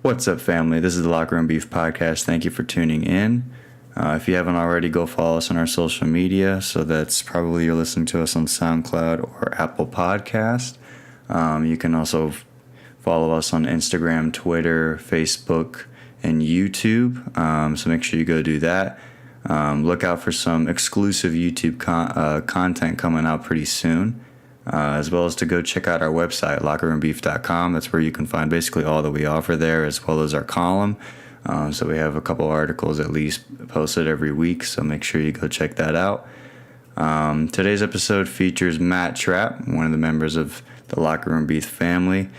What's up, family? This is the Locker Room Beef Podcast. Thank you for tuning in. If you haven't already, go follow us on our social media. So that's probably you're listening to us on SoundCloud or Apple Podcast. You can also follow us on Instagram, Twitter, Facebook, and YouTube. So make sure you go do that. Look out for some exclusive YouTube content coming out pretty soon. As well as to go check out our website, lockerroombeef.com. That's where you can find basically all that we offer there, as well as our column. So we have a couple articles at least posted every week, so make sure you go check that out. Today's episode features Matt Trapp, one of the members of the Locker Room Beef family.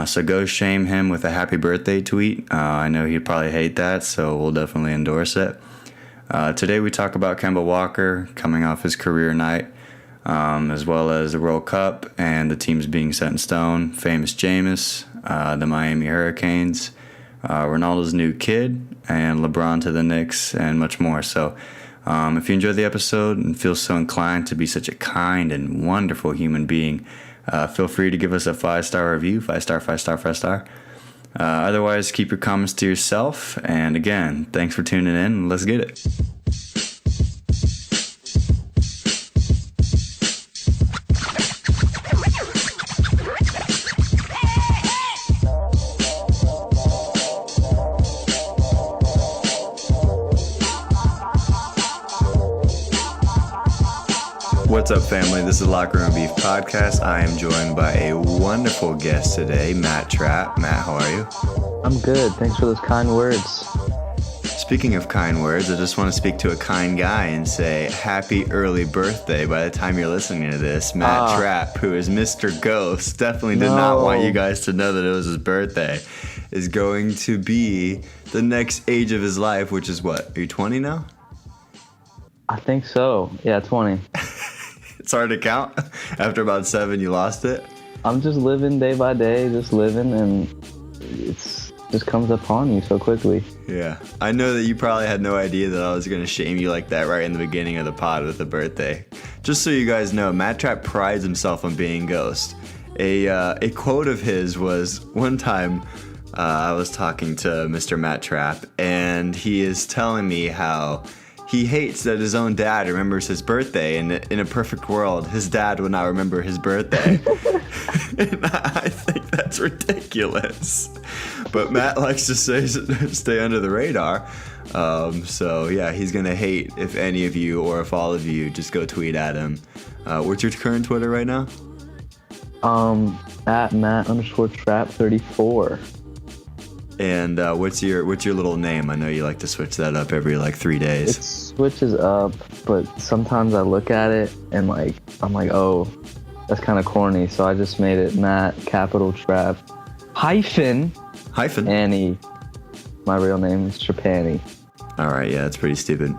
So go shame him with a happy birthday tweet. I know he'd probably hate that, so we'll definitely endorse it. Today we talk about Kemba Walker coming off his career night. As well as the World Cup and the teams being set in stone, famous Jameis, the Miami Hurricanes, Ronaldo's new kid, and LeBron to the Knicks, and much more. So if you enjoyed the episode and feel so inclined to be such a kind and wonderful human being, feel free to give us a 5-star review, 5-star, 5-star, 5-star. Otherwise, keep your comments to yourself. And again, thanks for tuning in. Let's get it. What's up, family? This is Locker Room Beef Podcast. I am joined by a wonderful guest today, Matt Trapp. Matt, how are you? I'm good. Thanks for those kind words. Speaking of kind words, I just want to speak to a kind guy and say happy early birthday. By the time you're listening to this, Matt Trapp, who is Mr. Ghost, definitely did not want you guys to know that it was his birthday, is going to be the next age of his life, which is what? Are you 20 now? I think so. Yeah, 20. It's hard to count. After about 7, you lost it. I'm just living day by day, just living, and it's just comes upon you so quickly. Yeah. I know that you probably had no idea that I was going to shame you like that right in the beginning of the pod with a birthday. Just so you guys know, Matt Trapp prides himself on being Ghost. A quote of his was one time I was talking to Mr. Matt Trapp, and he is telling me how he hates that his own dad remembers his birthday, and in a perfect world, his dad would not remember his birthday. And I think that's ridiculous. But Matt likes to stay under the radar. So yeah, he's going to hate if any of you or if all of you just go tweet at him. What's your current Twitter right now? At Matt_Trap34. And what's your little name? I know you like to switch that up every 3 days. It switches up, but sometimes I look at it and I'm like, oh, that's kind of corny. So I just made it Matt Trap hyphen Annie. My real name is Trapani. All right, yeah, that's pretty stupid.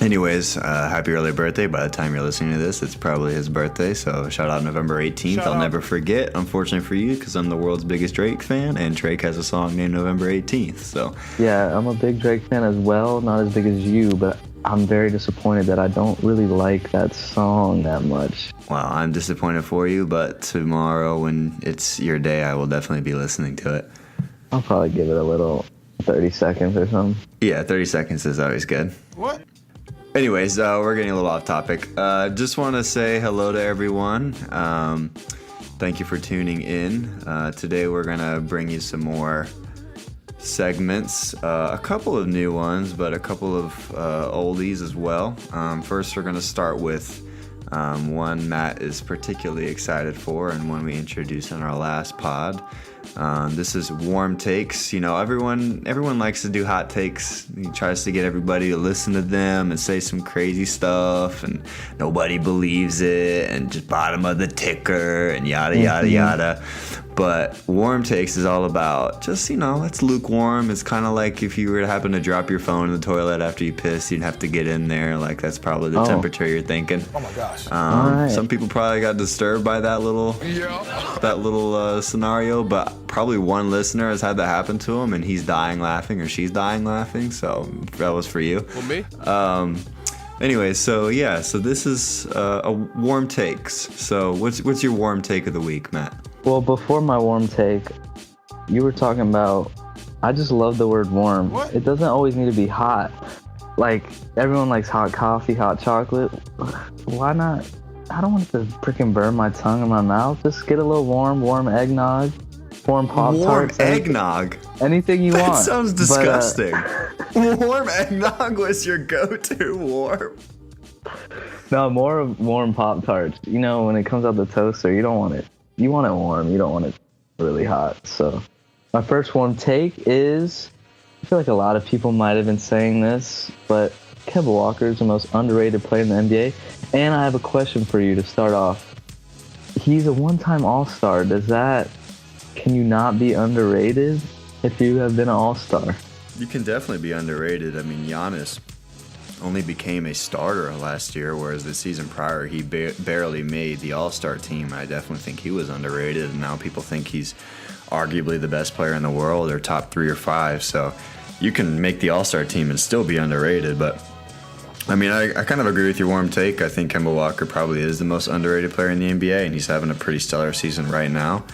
Anyways, happy early birthday. By the time you're listening to this, it's probably his birthday, so shout out November 18th. I'll never forget, unfortunately for you, because I'm the world's biggest Drake fan, and Drake has a song named November 18th, so. Yeah, I'm a big Drake fan as well, not as big as you, but I'm very disappointed that I don't really like that song that much. Well, I'm disappointed for you, but tomorrow when it's your day, I will definitely be listening to it. I'll probably give it a little 30 seconds or something. Yeah, 30 seconds is always good. What? Anyways, we're getting a little off topic. Just want to say hello to everyone. Thank you for tuning in. Today we're going to bring you some more segments. A couple of new ones, but a couple of oldies as well. First, we're going to start with one Matt is particularly excited for and one we introduced in our last pod. This is warm takes. You know, everyone likes to do hot takes. He tries to get everybody to listen to them and say some crazy stuff, and nobody believes it, and just bottom of the ticker, and yada, yada, yada. But warm takes is all about just, it's lukewarm. It's kind of like if you were to happen to drop your phone in the toilet after you piss, you'd have to get in there. Like, that's probably the temperature you're thinking. Oh, my gosh. Right. Some people probably got disturbed by that little scenario, but probably one listener has had that happen to him, and he's dying laughing or she's dying laughing. So that was for you. For me? Anyway, so this is a warm takes. So what's your warm take of the week, Matt? Well, before my warm take, you were talking about, I just love the word warm. What? It doesn't always need to be hot. Like, everyone likes hot coffee, hot chocolate. Why not? I don't want to freaking burn my tongue in my mouth. Just get a little warm eggnog, warm Pop-Tarts. Warm eggnog? Anything you That want. sounds disgusting. Warm eggnog was your go-to warm? No, more of warm Pop-Tarts. You know, when it comes out the toaster, you don't want it. You want it warm. You don't want it really hot. So my first warm take is, I feel like a lot of people might have been saying this, but Kemba Walker is the most underrated player in the NBA. And I have a question for you to start off. He's a one-time All-Star. Can you not be underrated if you have been an All-Star? You can definitely be underrated. I mean, Giannis only became a starter last year, whereas the season prior he barely made the All-Star team. I definitely think he was underrated, and now people think he's arguably the best player in the world, or top 3 or 5. So you can make the All-Star team and still be underrated. But I mean, I kind of agree with your warm take. I think Kemba Walker probably is the most underrated player in the NBA, and he's having a pretty stellar season right now.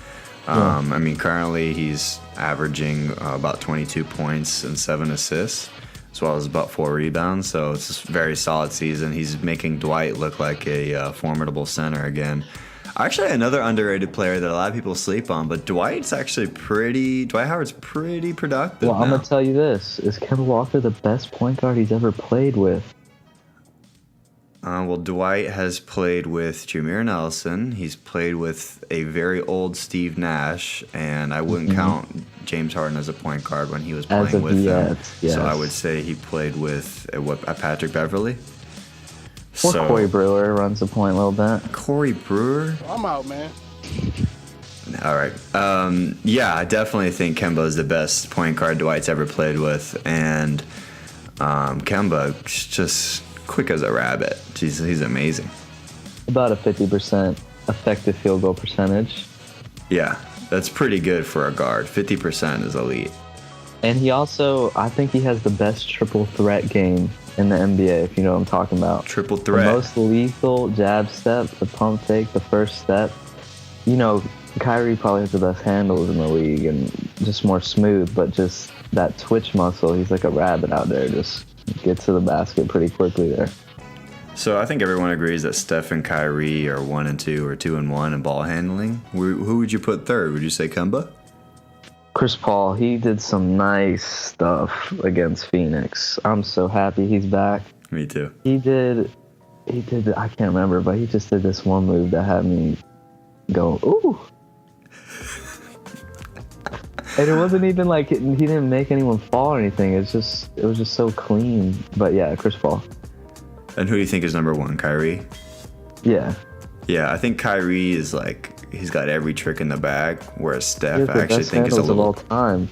I mean, currently he's averaging about 22 points and 7 assists, as well as about 4 rebounds. So it's a very solid season. He's making Dwight look like a formidable center again. Actually, another underrated player that a lot of people sleep on, but Dwight Howard's pretty productive. Well, now. I'm going to tell you this. Is Kemba Walker the best point guard he's ever played with? Well, Dwight has played with Jameer Nelson. He's played with a very old Steve Nash, and I wouldn't count James Harden as a point guard when he was playing with them. Yes. So I would say he played with Patrick Beverly. Or Corey Brewer runs the point a little bit. Corey Brewer? I'm out, man. All right. Yeah, I definitely think Kemba is the best point guard Dwight's ever played with, and Kemba's just quick as a rabbit. He's amazing. About a 50% effective field goal percentage. Yeah, that's pretty good for a guard. 50% is elite. And he also, I think he has the best triple threat game in the NBA, if you know what I'm talking about. Triple threat. The most lethal jab step, the pump fake, the first step. You know, Kyrie probably has the best handles in the league and just more smooth, but just that twitch muscle, he's like a rabbit out there, just gets to the basket pretty quickly there. So I think everyone agrees that Steph and Kyrie are 1 and 2 or 2 and 1 in ball handling. Who would you put third? Would you say Kemba? Chris Paul, he did some nice stuff against Phoenix. I'm so happy he's back. Me too. He did, I can't remember, but he just did this one move that had me go, ooh. And it wasn't even like, he didn't make anyone fall or anything. It was just so clean. But yeah, Chris Paul. And who do you think is number 1? Kyrie? Yeah. Yeah, I think Kyrie is like, he's got every trick in the bag, whereas Steph, I actually think is a little... of all time.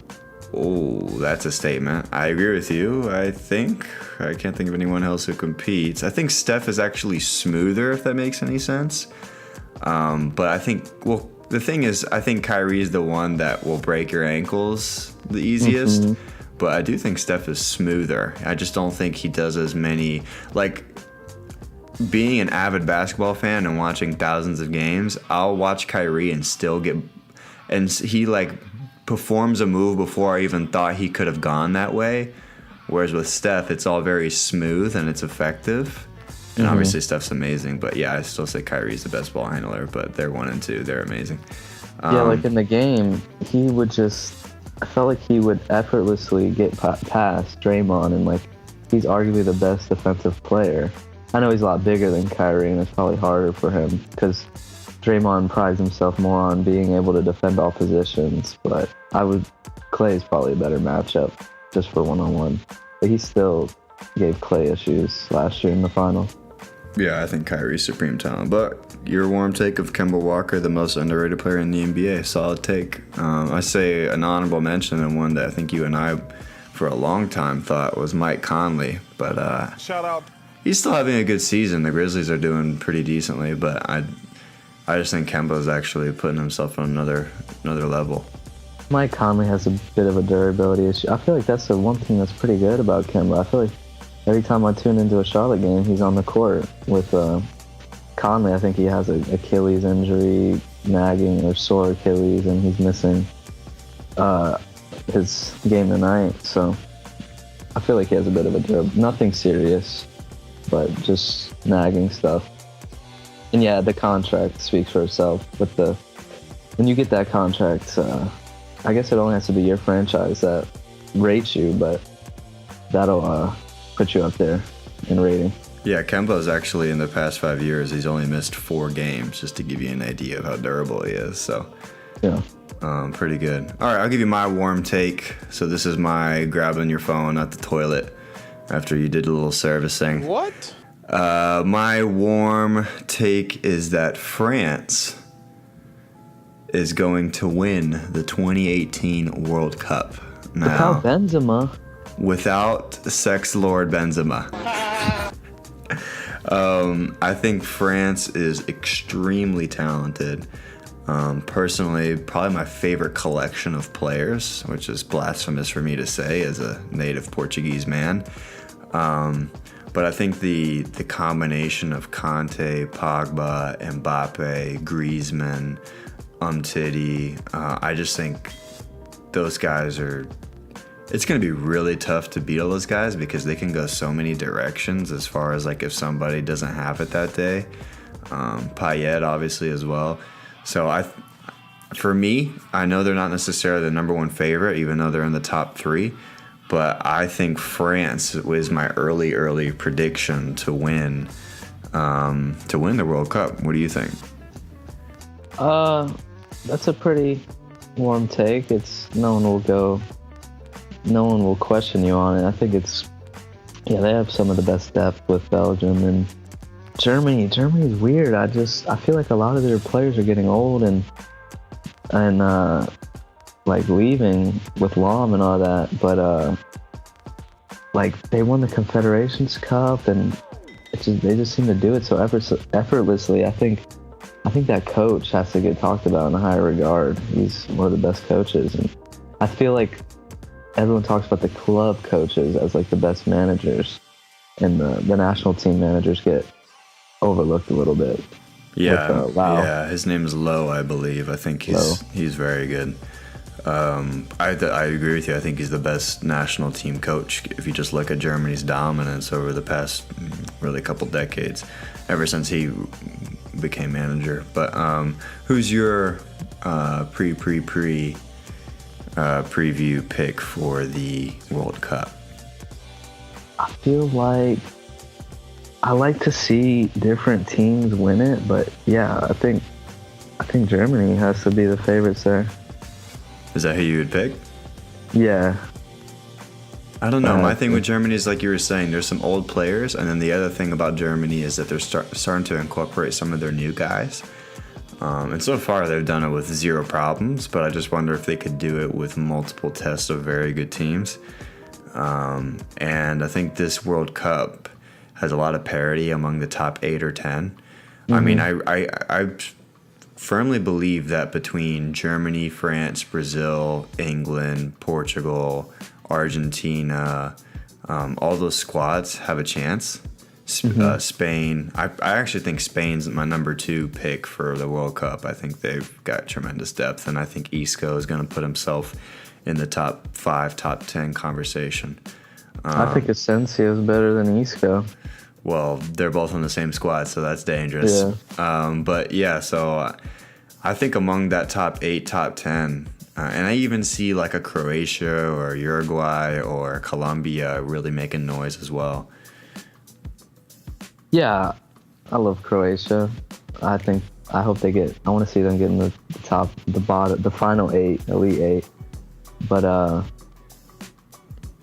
Oh, that's a statement. I agree with you. I can't think of anyone else who competes. I think Steph is actually smoother, if that makes any sense. But I think, well, the thing is, I think Kyrie is the one that will break your ankles the easiest. Mm-hmm. But I do think Steph is smoother. I just don't think he does as many, like, being an avid basketball fan and watching thousands of games, I'll watch Kyrie and still get, and he like performs a move before I even thought he could have gone that way. Whereas with Steph, it's all very smooth and it's effective. And obviously Steph's amazing, but yeah, I still say Kyrie's the best ball handler, but they're 1 and 2. They're amazing. Yeah, like in the game, he would just, I felt like he would effortlessly get past Draymond, and like he's arguably the best defensive player. I know he's a lot bigger than Kyrie, and it's probably harder for him because Draymond prides himself more on being able to defend all positions, but Clay's probably a better matchup just for one-on-one. But he still gave Clay issues last year in the final. Yeah, I think Kyrie's supreme talent. But your warm take of Kemba Walker, the most underrated player in the NBA, solid take. I say an honorable mention, and one that I think you and I, for a long time, thought was Mike Conley. But shout out. He's still having a good season. The Grizzlies are doing pretty decently, but I just think Kemba's actually putting himself on another level. Mike Conley has a bit of a durability issue. I feel like that's the one thing that's pretty good about Kemba. I feel like every time I tune into a Charlotte game, he's on the court. With Conley, I think he has an Achilles injury, nagging or sore Achilles, and he's missing his game tonight. So I feel like he has a bit of a dub. Nothing serious, but just nagging stuff. And yeah, the contract speaks for itself. When you get that contract, I guess it only has to be your franchise that rates you, but that'll put you up there in rating. Yeah, Kemba's actually in the past 5 years, he's only missed 4 games, just to give you an idea of how durable he is. So, yeah, pretty good. All right, I'll give you my warm take. So this is my grabbing your phone at the toilet after you did a little servicing. What? My warm take is that France is going to win the 2018 World Cup. Now, without Benzema. Without Sex Lord Benzema. I think France is extremely talented. Personally, probably my favorite collection of players, which is blasphemous for me to say as a native Portuguese man. But I think the combination of Kanté, Pogba, Mbappe, Griezmann, Umtiti, I just think those guys are... It's going to be really tough to beat all those guys because they can go so many directions as far as like if somebody doesn't have it that day. Payet obviously as well. So for me, I know they're not necessarily the number one favorite, even though they're in the top 3. But I think France was my early prediction to win the World Cup. What do you think? That's a pretty warm take. No one will question you on it. I think they have some of the best depth with Belgium and Germany. Germany is weird. I feel like a lot of their players are getting old and like leaving with Lahm and all that. But like they won the Confederations Cup and they just seem to do it so effortlessly. I think that coach has to get talked about in a higher regard. He's one of the best coaches, and I feel like everyone talks about the club coaches as like the best managers, and the national team managers get overlooked a little bit. Yeah, with, wow. Yeah. His name is Lowe, I believe. I think he's very good. I agree with you. I think he's the best national team coach. If you just look at Germany's dominance over the past really couple decades, ever since he became manager. But who's your preview pick for the World Cup? I feel like I like to see different teams win it, but yeah, I think Germany has to be the favorites there. Is that who you would pick? Yeah. I don't know. My thing with Germany is like you were saying, there's some old players, and then the other thing about Germany is that they're starting to incorporate some of their new guys. And so far, they've done it with 0 problems, but I just wonder if they could do it with multiple tests of very good teams. And I think this World Cup has a lot of parity among the top 8 or 10. Mm-hmm. I mean, I firmly believe that between Germany, France, Brazil, England, Portugal, Argentina, all those squads have a chance. Spain. I actually think Spain's my number 2 pick for the World Cup. I think they've got tremendous depth, and I think Isco is going to put himself in the top 5, top 10 conversation. I think Asensio is better than Isco. Well, they're both on the same squad, so that's dangerous. Yeah. But yeah, so I think among that top 8, top 10, and I even see like a Croatia or Uruguay or Colombia really making noise as well. Yeah, I love Croatia. I want to see them get in the top, the bottom, the final 8, elite 8. But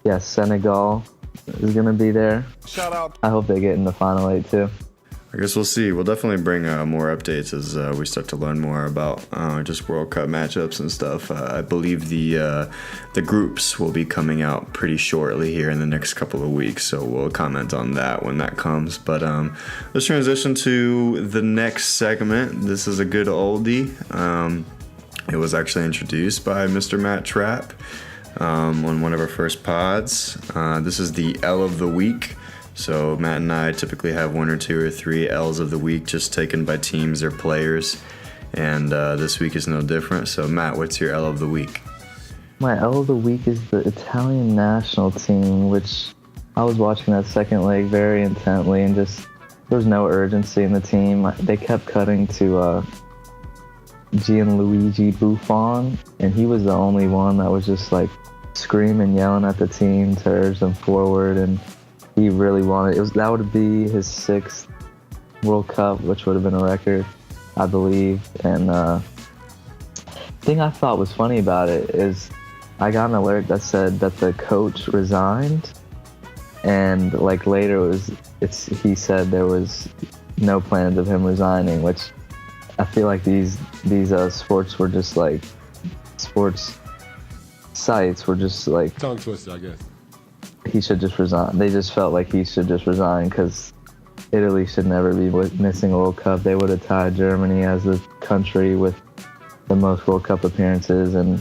yeah, Senegal is going to be there. Shout out. I hope they get in the final 8 too. I guess we'll see. We'll definitely bring more updates as we start to learn more about just World Cup matchups and stuff. I believe the groups will be coming out pretty shortly here in the next couple of weeks, so we'll comment on that when that comes. But let's transition to the next segment. This is a good oldie. It was actually introduced by Mr. Matt Trapp on one of our first pods. This is the L of the Week. So Matt and I typically have 1 or 2 or 3 L's of the week just taken by teams or players, and this week is no different. So Matt, what's your L of the week? My L of the week is the Italian national team, which I was watching that second leg very intently, and just there was no urgency in the team. They kept cutting to Gianluigi Buffon, and he was the only one that was just like screaming, yelling at the team to urge them forward, and he really wanted that would be his 6th World Cup, which would have been a record, I believe. And the thing I thought was funny about it is I got an alert that said that the coach resigned, and like later he said there was no plans of him resigning, which I feel like these sports were just like sports sites were just like tongue twister, I guess. He should just resign. They just felt like he should just resign because Italy should never be missing a World Cup. They would have tied Germany as the country with the most World Cup appearances, and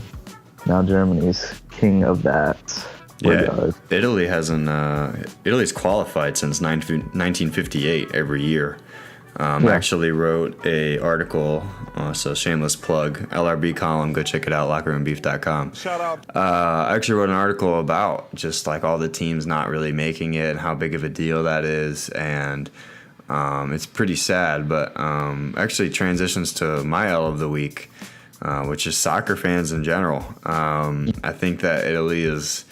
now Germany's king of that. Yeah, Italy hasn't. Italy's qualified since 1958 every year. I actually wrote a article, so shameless plug, LRB column, go check it out, lockerroombeef.com. Shout out. I actually wrote an article about just like all the teams not really making it and how big of a deal that is, and it's pretty sad, but actually transitions to my L of the week, which is soccer fans in general. I think that Italy is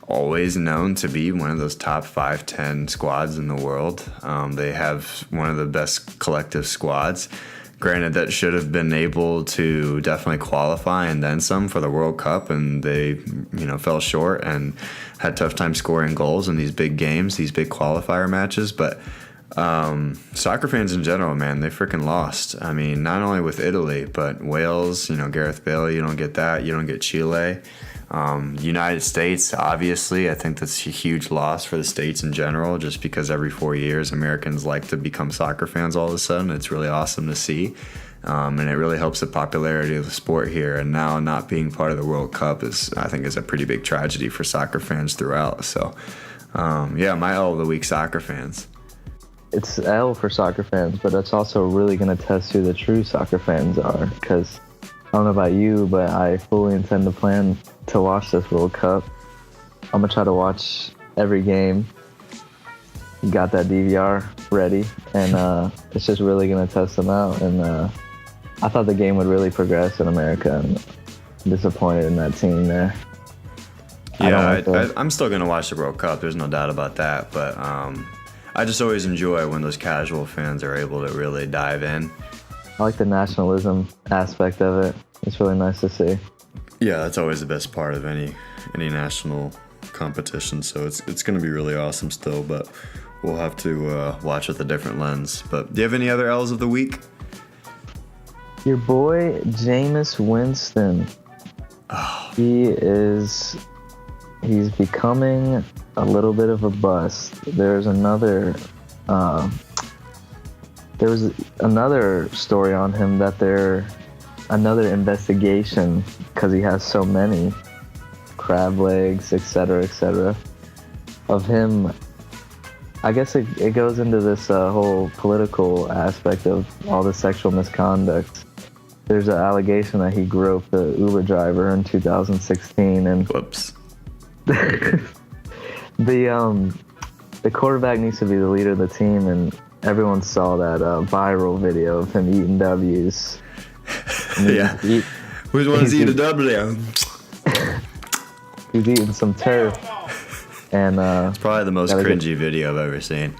always known to be one of those top 5-10 squads in the world. They have one of the best collective squads. Granted, that should have been able to definitely qualify and then some for the World Cup, and they, fell short and had tough time scoring goals in these big games, these big qualifier matches. But soccer fans in general, man, they freaking lost. I mean, not only with Italy, but Wales, Gareth Bale, you don't get that. You don't get Chile. United States, obviously, I think that's a huge loss for the States in general, just because every 4 years Americans like to become soccer fans all of a sudden. It's really awesome to see, and it really helps the popularity of the sport here. And now not being part of the World Cup is a pretty big tragedy for soccer fans throughout. So, my L of the week, soccer fans. It's L for soccer fans, but it's also really going to test who the true soccer fans are, because I don't know about you, but I fully intend to plan to watch this World Cup. I'm going to try to watch every game. Got that DVR ready, and it's just really going to test them out. And I thought the game would really progress in America, and I'm disappointed in that team there. Yeah, I'm still going to watch the World Cup. There's no doubt about that. But I just always enjoy when those casual fans are able to really dive in. I like the nationalism aspect of it. It's really nice to see. Yeah, that's always the best part of any national competition. So it's going to be really awesome still, but we'll have to watch with a different lens. But do you have any other L's of the week? Your boy Jameis Winston. Oh. He's becoming a little bit of a bust. There was another story on him that another investigation, because he has so many crab legs, etc., of him. I guess it goes into this whole political aspect of all the sexual misconduct. There's an allegation that he groped the Uber driver in 2016, and whoops. The quarterback needs to be the leader of the team, and everyone saw that viral video of him eating W's. Yeah. Which one's eating a W? He's eating some turf. And it's probably the most cringy video I've ever seen.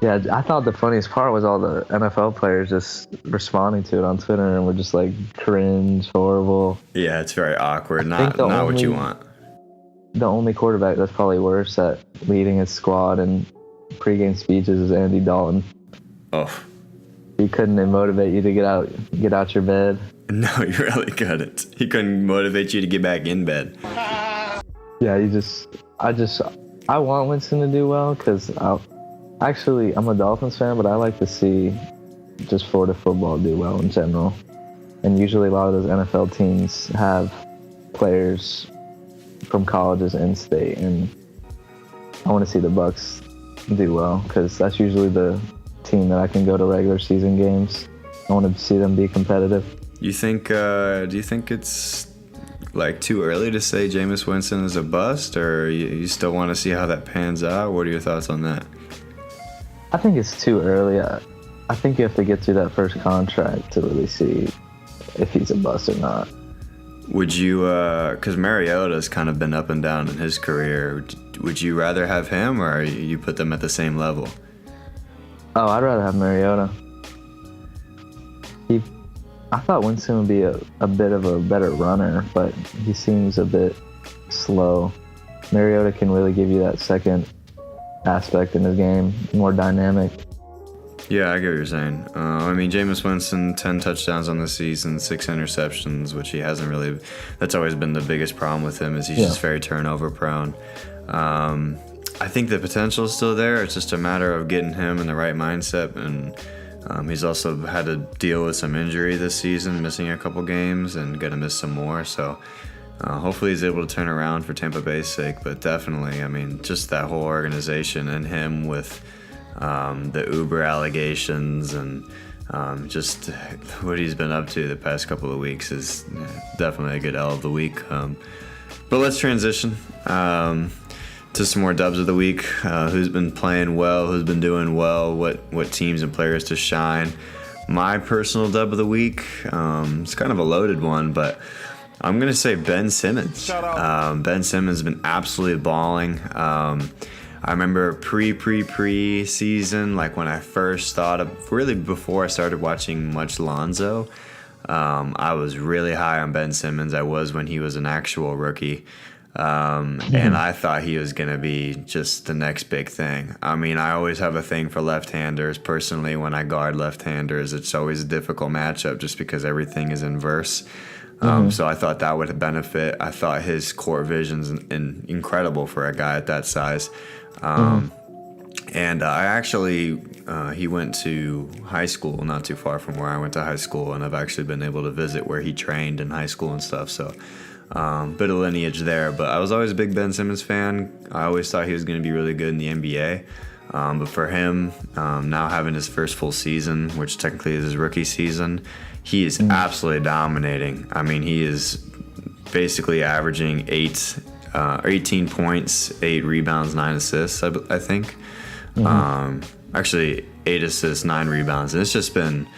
Yeah, I thought the funniest part was all the NFL players just responding to it on Twitter, and were just like cringe, horrible. Yeah, it's very awkward. Not what you want. The only quarterback that's probably worse at leading his squad and pregame speeches is Andy Dalton. Oh. He couldn't motivate you to get out your bed. No, he really couldn't. He couldn't motivate you to get back in bed. Yeah, I want Winston to do well, because I'm a Dolphins fan, but I like to see just Florida football do well in general. And usually a lot of those NFL teams have players from colleges in state, and I want to see the Bucs do well, because that's usually the team that I can go to regular season games. I want to see them be competitive. Do you think it's like too early to say Jameis Winston is a bust, or you still want to see how that pans out? What are your thoughts on that? I think it's too early. I think you have to get through that first contract to really see if he's a bust or not. Would you, because Mariota's kind of been up and down in his career, would you rather have him, or you put them at the same level? Oh, I'd rather have Mariota. I thought Winston would be a bit of a better runner, but he seems a bit slow. Mariota can really give you that second aspect in his game, more dynamic. Yeah, I get what you're saying. I mean, Jameis Winston, 10 touchdowns on the season, 6 interceptions, which he hasn't really... That's always been the biggest problem with him, is he's just very turnover prone. I think the potential is still there. It's just a matter of getting him in the right mindset, and he's also had to deal with some injury this season, missing a couple games and going to miss some more. So hopefully he's able to turn around for Tampa Bay's sake. But definitely, I mean, just that whole organization and him with the Uber allegations and just what he's been up to the past couple of weeks is definitely a good L of the week. But let's transition to some more dubs of the week. Who's been playing well, who's been doing well, what teams and players to shine. My personal dub of the week, it's kind of a loaded one, but I'm going to say Ben Simmons. Ben Simmons has been absolutely balling. I remember pre-season, like when I first thought of, really before I started watching much Lonzo, I was really high on Ben Simmons. I was when he was an actual rookie. And I thought he was going to be just the next big thing. I mean, I always have a thing for left-handers. Personally, when I guard left-handers, it's always a difficult matchup just because everything is inverse. So I thought that would benefit. I thought his court vision's incredible for a guy at that size. And I actually, he went to high school not too far from where I went to high school, and I've actually been able to visit where he trained in high school and stuff. So bit of lineage there, but I was always a big Ben Simmons fan. I always thought he was going to be really good in the NBA. But for him, now having his first full season, which technically is his rookie season, he is absolutely dominating. I mean, he is basically averaging 18 points, 8 rebounds, 9 assists, I think. Actually, 8 assists, 9 rebounds. And it's just been...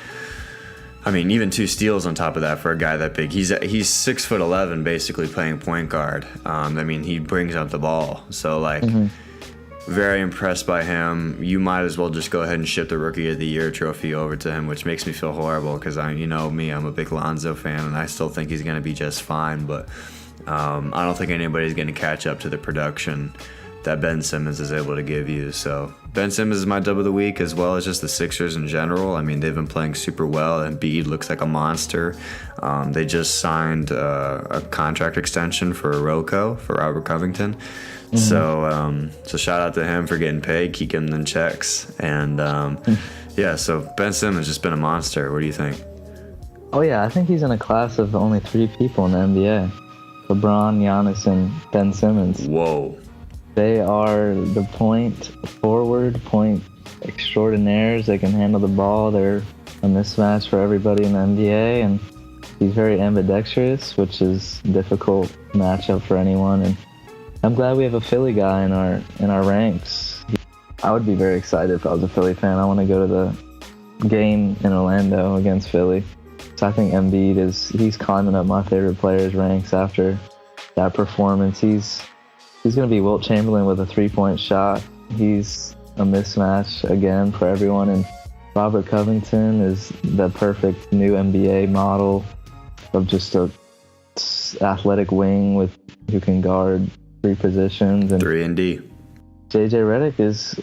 I mean, even 2 steals on top of that for a guy that big. He's 6'11", basically playing point guard. I mean, he brings up the ball. So, like, very impressed by him. You might as well just go ahead and ship the Rookie of the Year trophy over to him, which makes me feel horrible because, you know me, I'm a big Lonzo fan, and I still think he's going to be just fine. But I don't think anybody's going to catch up to the production that Ben Simmons is able to give you. So Ben Simmons is my dub of the week, as well as just the Sixers in general. I mean, they've been playing super well, and Embiid looks like a monster. They just signed a contract extension for Robert Covington. So shout out to him for getting paid, keep getting them checks. And so Ben Simmons has just been a monster. What do you think? Oh yeah, I think he's in a class of only 3 people in the NBA. LeBron, Giannis, and Ben Simmons. Whoa. They are the point extraordinaires. They can handle the ball. They're a mismatch for everybody in the NBA, and he's very ambidextrous, which is a difficult matchup for anyone. And I'm glad we have a Philly guy in our ranks. I would be very excited if I was a Philly fan. I want to go to the game in Orlando against Philly. So I think Embiid he's climbing up my favorite players' ranks after that performance. He's going to be Wilt Chamberlain with a 3-point shot. He's a mismatch again for everyone. And Robert Covington is the perfect new NBA model of just a athletic wing who can guard 3 positions. And 3 and D. JJ Redick is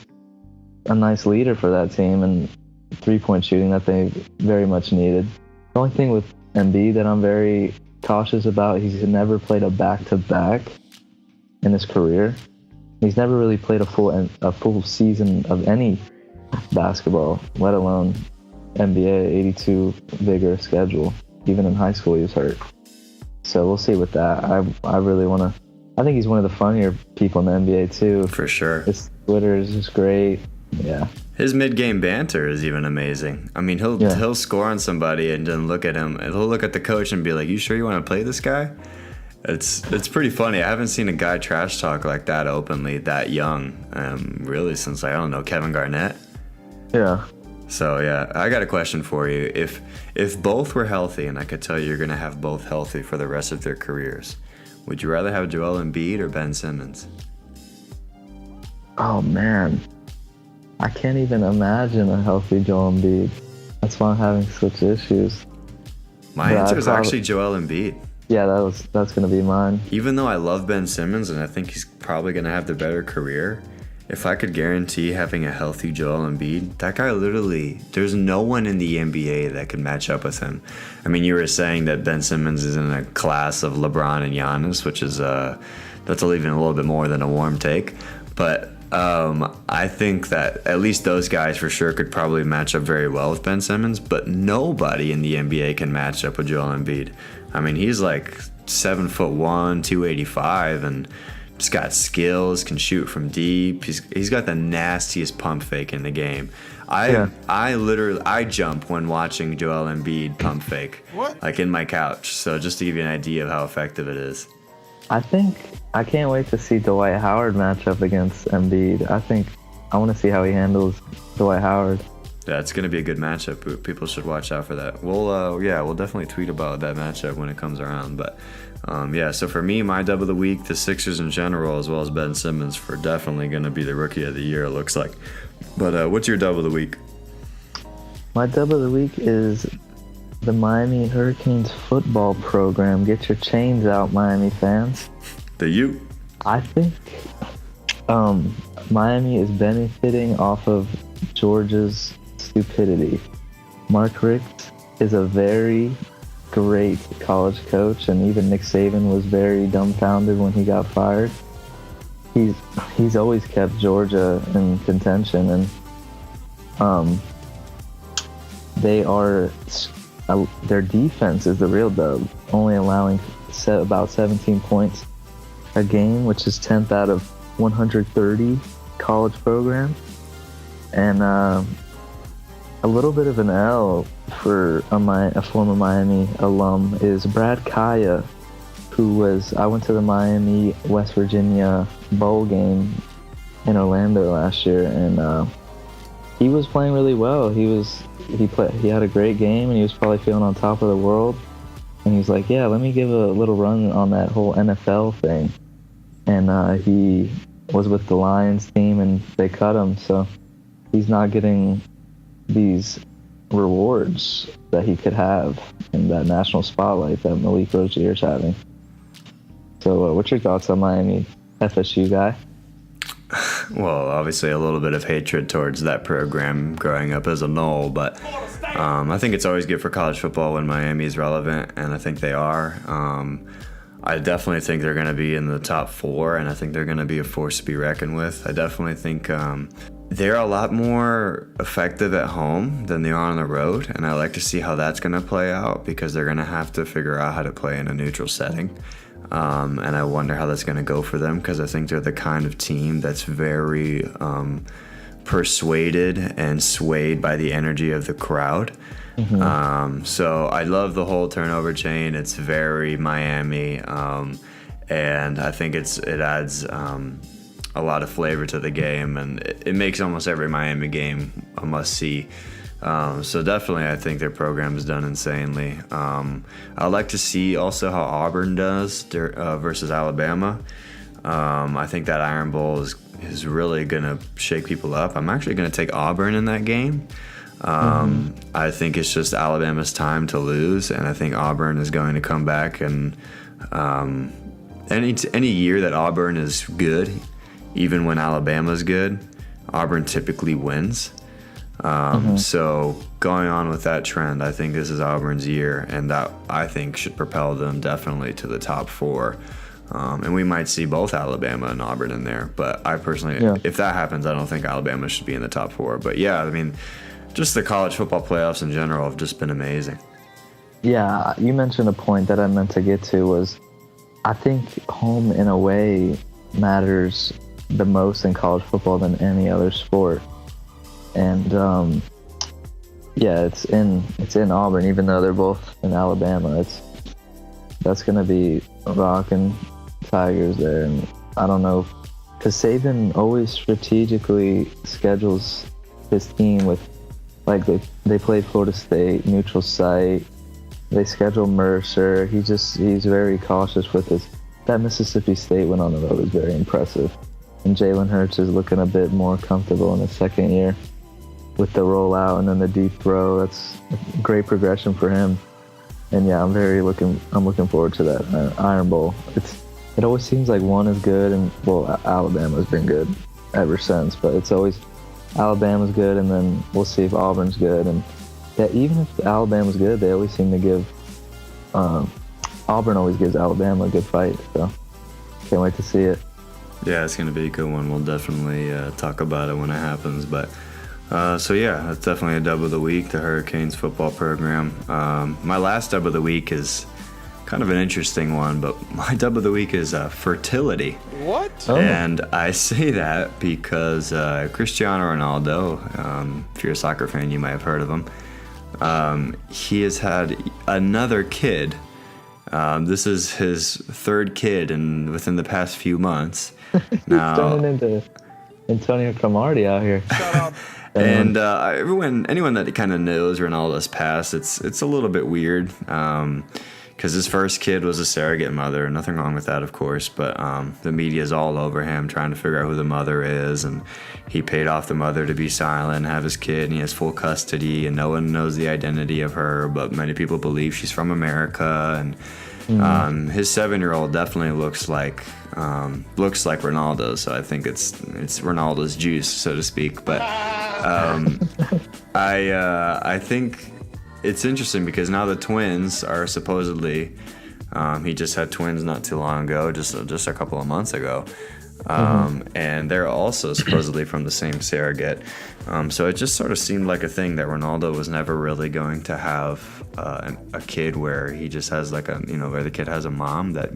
a nice leader for that team and 3-point shooting that they very much needed. The only thing with Embiid that I'm very cautious about, he's never played a back-to-back in his career. He's never really played a full season of any basketball, let alone NBA 82 vigorous schedule. Even in high school, he was hurt. So we'll see with that. I really want to. I think he's one of the funnier people in the NBA too. For sure. His Twitter is just great. Yeah. His mid-game banter is even amazing. I mean, he'll score on somebody and then look at him, and he'll look at the coach and be like, "You sure you want to play this guy?" It's pretty funny. I haven't seen a guy trash talk like that openly that young, really since, I don't know, Kevin Garnett. Yeah. So yeah, I got a question for you. If both were healthy, and I could tell you're gonna have both healthy for the rest of their careers, would you rather have Joel Embiid or Ben Simmons? Oh man, I can't even imagine a healthy Joel Embiid. That's why I'm having such issues. My answer is actually Joel Embiid. Yeah, that's gonna be mine. Even though I love Ben Simmons and I think he's probably gonna have the better career, if I could guarantee having a healthy Joel Embiid, that guy literally, there's no one in the NBA that could match up with him. I mean, you were saying that Ben Simmons is in a class of LeBron and Giannis, which is that's even a little bit more than a warm take, but I think that at least those guys for sure could probably match up very well with Ben Simmons, but nobody in the NBA can match up with Joel Embiid. I mean, he's like 7'1", 285, and just got skills, can shoot from deep. He's got the nastiest pump fake in the game. I jump when watching Joel Embiid pump fake. What? Like in my couch. So just to give you an idea of how effective it is. I can't wait to see Dwight Howard match up against Embiid. I want to see how he handles Dwight Howard. Yeah, it's going to be a good matchup. People should watch out for that. We'll definitely tweet about that matchup when it comes around. But so for me, my dub of the week, the Sixers in general, as well as Ben Simmons, for definitely going to be the rookie of the year, it looks like. But what's your dub of the week? My dub of the week is the Miami Hurricanes football program. Get your chains out, Miami fans. The U. I think Miami is benefiting off of Georgia's stupidity. Mark Richt is a very great college coach, and even Nick Saban was very dumbfounded when he got fired. He's always kept Georgia in contention, and their defense is the real dub, only allowing about 17 points a game, which is 10th out of 130 college programs. And a little bit of an L for a former Miami alum is Brad Kaya, I went to the Miami West Virginia bowl game in Orlando last year, and he was playing really well. He had a great game, and he was probably feeling on top of the world. And he was like, yeah, let me give a little run on that whole NFL thing. And he was with the Lions team, and they cut him, so he's not getting these rewards that he could have in that national spotlight that Malik Rozier's having. So what's your thoughts on Miami, FSU guy? Well, obviously a little bit of hatred towards that program growing up as a Nole, but I think it's always good for college football when Miami is relevant, and I think they are. I definitely think they're going to be in the top 4, and I think they're going to be a force to be reckoned with. I definitely think they're a lot more effective at home than they are on the road, and I like to see how that's going to play out, because they're going to have to figure out how to play in a neutral setting. And I wonder how that's going to go for them, because I think they're the kind of team that's very persuaded and swayed by the energy of the crowd. Mm-hmm. So I love the whole turnover chain. It's very Miami, and I think it adds a lot of flavor to the game, and it makes almost every Miami game a must-see. So definitely I think their program is done insanely. I'd like to see also how Auburn does versus Alabama. I think that Iron Bowl is really going to shake people up. I'm actually going to take Auburn in that game. I think it's just Alabama's time to lose, and I think Auburn is going to come back, and any year that Auburn is good, even when Alabama's good, Auburn typically wins. So going on with that trend, I think this is Auburn's year, and that I think should propel them definitely to the top 4. And we might see both Alabama and Auburn in there, but I personally, if that happens, I don't think Alabama should be in the top 4. But yeah, I mean, just the college football playoffs in general have just been amazing. Yeah, you mentioned a point that I meant to get to was, I think home and away matters the most in college football than any other sport. And it's in Auburn, even though they're both in Alabama. That's going to be rocking Tigers there, and I don't know, because Saban always strategically schedules his team with, like, they play Florida State, neutral site, they schedule Mercer. He's very cautious with his. That Mississippi State went on the road is very impressive. And Jalen Hurts is looking a bit more comfortable in his second year with the rollout and then the deep throw. That's a great progression for him. And yeah, I'm looking forward to that Iron Bowl. It always seems like one is good, and well, Alabama's been good ever since, but it's always Alabama's good, and then we'll see if Auburn's good. And that even if Alabama's good, they always seem to give Auburn always gives Alabama a good fight. So can't wait to see it. Yeah, it's going to be a good one. We'll definitely talk about it when it happens. But so yeah, that's definitely a dub of the week, the Hurricanes football program. My last dub of the week is kind of an interesting one, but my dub of the week is fertility. What? Oh. And I say that because Cristiano Ronaldo, if you're a soccer fan, you might have heard of him. He has had another kid. This is his third kid within the past few months. Now, he's turning into Antonio Cromartie out here. Shout out. And anyone that kind of knows Ronaldo's past, it's a little bit weird. Because his first kid was a surrogate mother. Nothing wrong with that, of course, but the media's all over him trying to figure out who the mother is, and he paid off the mother to be silent, have his kid, and he has full custody, and no one knows the identity of her, but many people believe she's from America, and his 7-year-old definitely looks like Ronaldo, so I think it's Ronaldo's juice, so to speak, but I think it's interesting because now the twins are supposedly, he just had twins not too long ago, just a couple of months ago, and they're also supposedly from the same surrogate. So it just sort of seemed like a thing that Ronaldo was never really going to have a kid where he just has like where the kid has a mom that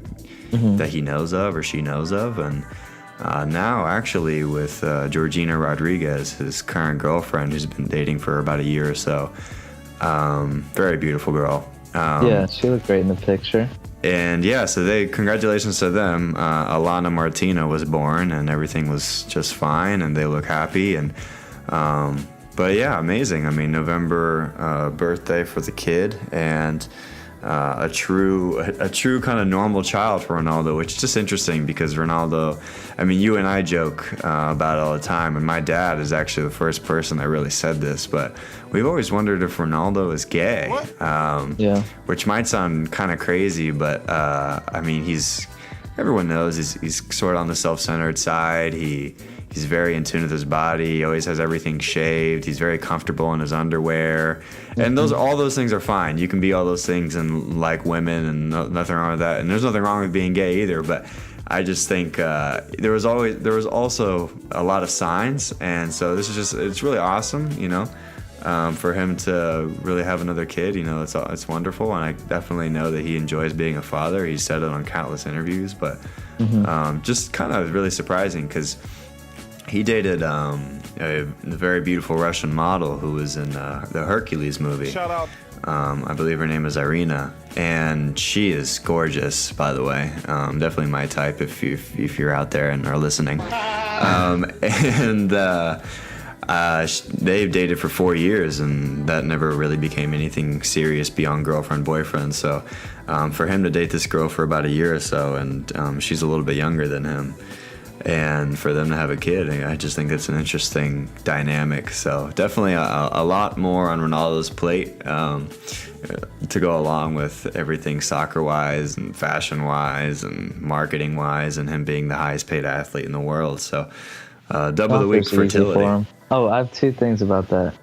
he knows of or she knows of, and now actually with Georgina Rodriguez, his current girlfriend, who's been dating for about a year or so. Very beautiful girl. Yeah, she looked great in the picture. And yeah, so congratulations to them. Alana Martina was born, and everything was just fine, and they look happy. And but yeah, amazing. I mean, November birthday for the kid, and a true kind of normal child for Ronaldo, which is just interesting because Ronaldo, I mean, you and I joke about it all the time, and my dad is actually the first person that really said this, but we've always wondered if Ronaldo is gay. Yeah. Which might sound kind of crazy, but I mean, everyone knows he's sort of on the self-centered side. He's very in tune with his body. He always has everything shaved. He's very comfortable in his underwear. And all those things are fine. You can be all those things and like women, and nothing wrong with that. And there's nothing wrong with being gay either. But I just think there was also a lot of signs. And so it's really awesome, for him to really have another kid. It's wonderful. And I definitely know that he enjoys being a father. He's said it on countless interviews. But just kind of really surprising because he dated a very beautiful Russian model who was in the Hercules movie. Shout out. I believe her name is Irina, and she is gorgeous, by the way. Definitely my type if you're out there and are listening. They've dated for 4 years, and that never really became anything serious beyond girlfriend-boyfriend. So for him to date this girl for about a year or so, and she's a little bit younger than him, and for them to have a kid, I just think it's an interesting dynamic. So definitely a lot more on Ronaldo's plate to go along with everything soccer-wise and fashion-wise and marketing-wise, and him being the highest-paid athlete in the world. So dub of the week, fertility. Oh, I have two things about that.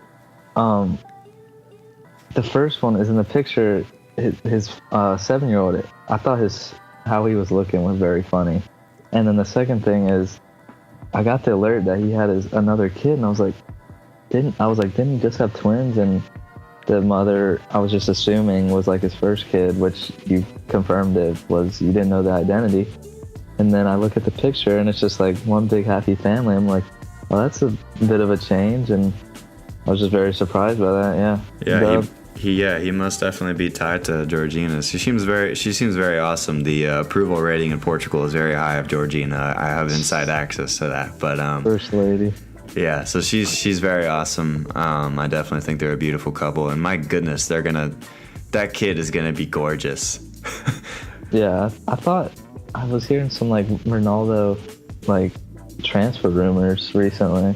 The first one is in the picture, his 7-year-old. I thought how he was looking was very funny. And then the second thing is, I got the alert that he had another kid, and I was like, didn't he just have twins? And the mother, I was just assuming, was like his first kid, which you confirmed it was. You didn't know the identity. And then I look at the picture, and it's just like one big happy family. I'm like, well, that's a bit of a change, and I was just very surprised by that. Yeah. Yeah. He must definitely be tied to Georgina. She seems very awesome. The approval rating in Portugal is very high of Georgina. I have inside access to that. But First lady. Yeah, so she's very awesome. I definitely think they're a beautiful couple, and my goodness, that kid is gonna be gorgeous. Yeah, I thought I was hearing some like Ronaldo like transfer rumors recently.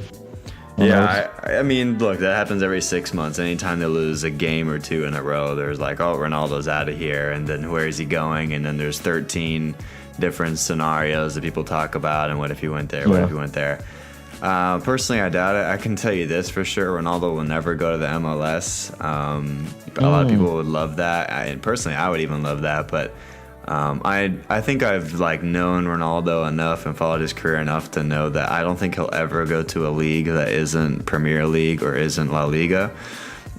Yeah, I mean, look, that happens every 6 months. Anytime they lose a game or two in a row, there's like, oh, Ronaldo's out of here, and then where is he going? And then there's 13 different scenarios that people talk about, and what if he went there? What if he went there? Personally, I doubt it. I can tell you this for sure: Ronaldo will never go to the MLS. A lot of people would love that, and personally, I would even love that, but. I think I've like known Ronaldo enough and followed his career enough to know that I don't think he'll ever go to a league that isn't Premier League or isn't La Liga